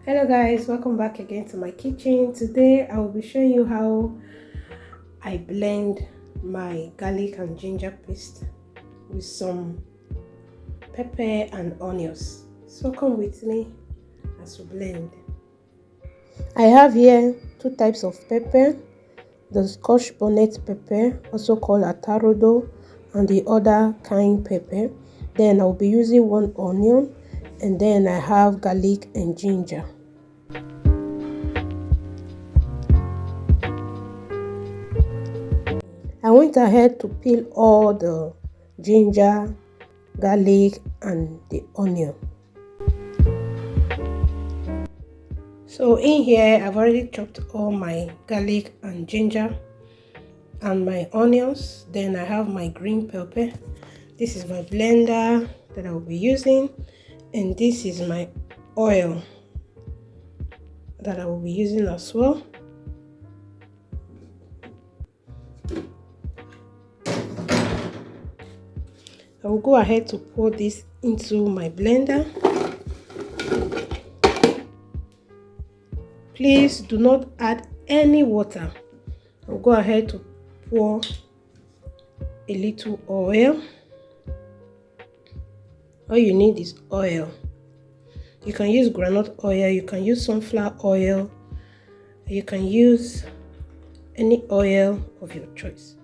Hello guys, welcome back again to my kitchen. Today I will be showing you how I blend my garlic and ginger paste with some pepper and onions. So come with me as we blend. I have here two types of pepper, the Scotch bonnet pepper, also called atarodo, and the other kind pepper. Then I'll be using one onion, and then I have garlic and ginger. I went ahead to peel all the ginger, garlic and the onion. So in here I've already chopped all my garlic and ginger and my onions. Then I have my green pepper. This is my blender that I will be using, and this is my oil that I will be using as well. I will go ahead to pour this into my blender. Please do not add any water. I'll go ahead to pour a little oil. All you need is oil. You can use groundnut oil, you can use sunflower oil, you can use any oil of your choice.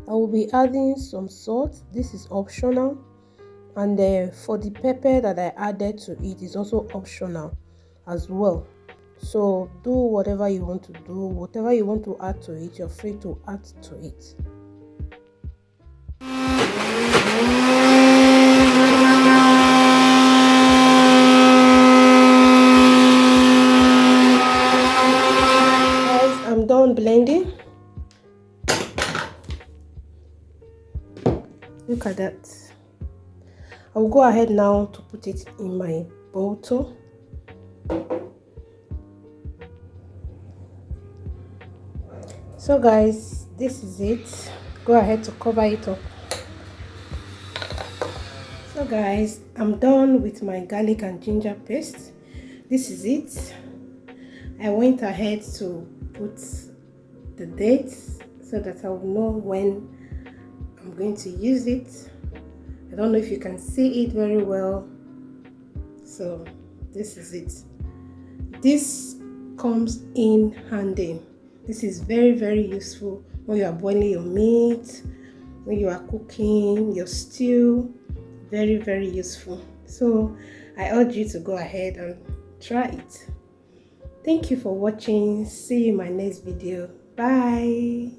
I will be adding some salt. This is optional, and for the pepper that I added to it is also optional as well. So do whatever you want to do, whatever you want to add to it, you're free to add to it. Guys, I'm done blending. Look at that. I'll go ahead now to put it in my bottle. So guys, this is it. Go ahead to cover it up. So guys, I'm done with my garlic and ginger paste. This is it. I went ahead to put the dates so that I will know when I'm going to use it. I don't know if you can see it very well. So this is it. This comes in handy. This is very useful when you are boiling your meat, when you are cooking your stew. Very useful. So I urge you to go ahead and try it. Thank you for watching. See you in my next video. Bye.